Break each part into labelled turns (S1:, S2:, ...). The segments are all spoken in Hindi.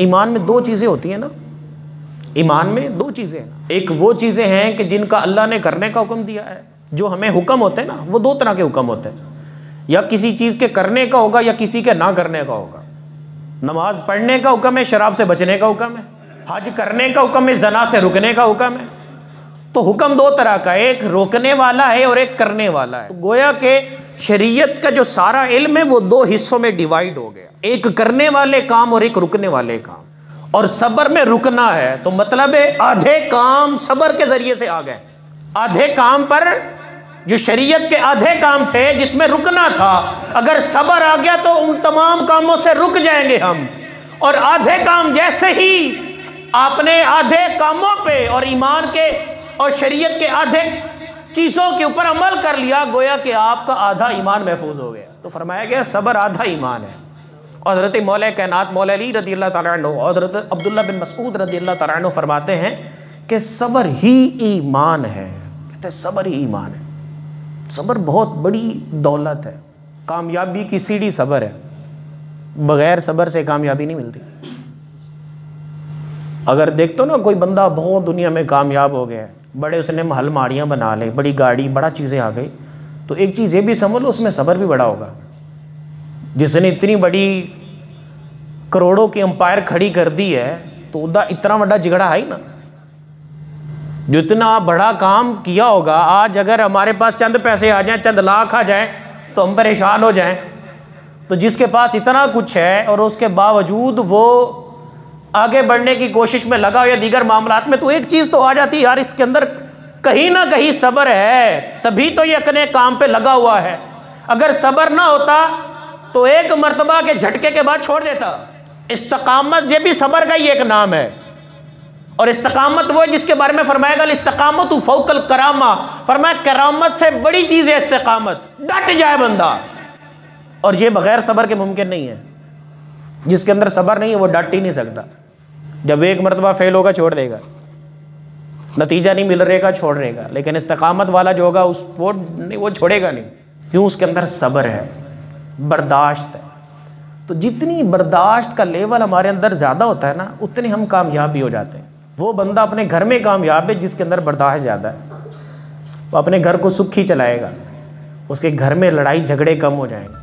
S1: ईमान में दो चीज़ें होती हैं ना, ईमान में दो चीज़ें हैं। एक वो चीज़ें हैं कि जिनका अल्लाह ने करने का हुक्म दिया है, जो हमें हुक्म होते हैं ना, वो दो तरह के हुक्म होते हैं, या किसी चीज़ के करने का होगा या किसी के ना करने का होगा। नमाज पढ़ने का हुक्म है, शराब से बचने का हुक्म है, हज करने का हुक्म है, जना से रुकने का हुक्म है। तो हुक्म दो तरह का, एक रोकने वाला है और एक करने वाला है। तो गोया के शरीयत का जो सारा इल्म है वो दो हिस्सों में डिवाइड हो गया, एक करने वाले काम और एक रुकने वाले काम। और सब्र में रुकना है तो मतलब है आधे काम सब्र के जरिए से आ गए। आधे काम पर जो शरीयत के आधे काम थे जिसमें रुकना था, अगर सब्र आ गया तो उन तमाम कामों से रुक जाएंगे हम। और आधे काम जैसे ही आपने आधे कामों पे और ईमान के और शरीयत के आधे चीज़ों के ऊपर अमल कर लिया, गोया कि आपका आधा ईमान महफूज हो गया। तो फरमाया गया सब्र आधा ईमान है। और हज़रत मौला कायनात मौला अली रज़ी अल्लाह तआला अन्हु और हज़रत अब्दुल्लाह बिन मसऊद रज़ी अल्लाह तआला अन्हु फरमाते हैं कि सब्र ही ईमान है। कहते हैं सब्र ही ईमान है। सब्र बहुत बड़ी दौलत है, कामयाबी की सीढ़ी सब्र है, बग़ैर सब्र से कामयाबी नहीं मिलती। अगर देखते हो ना कोई बंदा बहुत दुनिया में कामयाब हो गया है, बड़े उसने महल माड़ियाँ बना ले, बड़ी गाड़ी, बड़ा चीज़ें आ गई, तो एक चीज़ ये भी समझ लो उसमें सब्र भी बड़ा होगा। जिसने इतनी बड़ी करोड़ों की अंपायर खड़ी कर दी है तो उदा इतना बड़ा जिगड़ा है ही ना, जो इतना बड़ा काम किया होगा। आज अगर हमारे पास चंद पैसे आ जाएं, चंद लाख आ जाएं तो हम परेशान हो जाएं। तो जिसके पास इतना कुछ है और उसके बावजूद वो आगे बढ़ने की कोशिश में लगा हो या दीगर मामलात में, तो एक चीज़ तो आ जाती है यार, इसके अंदर कहीं ना कहीं सब्र है, तभी तो ये अपने काम पे लगा हुआ है। अगर सब्र ना होता तो एक मर्तबा के झटके के बाद छोड़ देता। इस्तकामत ये भी सब्र का ही एक नाम है। और इस्तकामत वो है जिसके बारे में फरमाएगा इस्तकामत फौकल करामा, फरमाया करामत से बड़ी चीज़ है इस्तकामत, डट जाए बंदा। और ये बगैर सब्र के मुमकिन नहीं है। जिसके अंदर सब्र नहीं है वो डट ही नहीं सकता। जब एक मरतबा फेल होगा छोड़ देगा, नतीजा नहीं मिल रहेगा छोड़ देगा, लेकिन इस्तकामत वाला जो होगा वो छोड़ेगा नहीं। क्यों? उसके अंदर सब्र है, बर्दाश्त है। तो जितनी बर्दाश्त का लेवल हमारे अंदर ज़्यादा होता है ना, उतने हम कामयाब भी हो जाते हैं। वो बंदा अपने घर में कामयाब है जिसके अंदर बर्दाश्त ज़्यादा है। वो अपने घर को सुखी चलाएगा, उसके घर में लड़ाई झगड़े कम हो जाएंगे।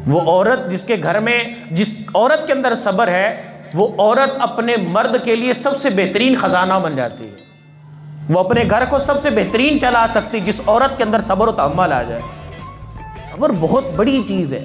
S1: वो औरत जिसके घर में, जिस औरत के अंदर सब्र है, वो औरत अपने मर्द के लिए सबसे बेहतरीन ख़जाना बन जाती है। वो अपने घर को सबसे बेहतरीन चला सकती जिस औरत के अंदर सब्र व तहम्मुल आ जाए। सब्र बहुत बड़ी चीज़ है।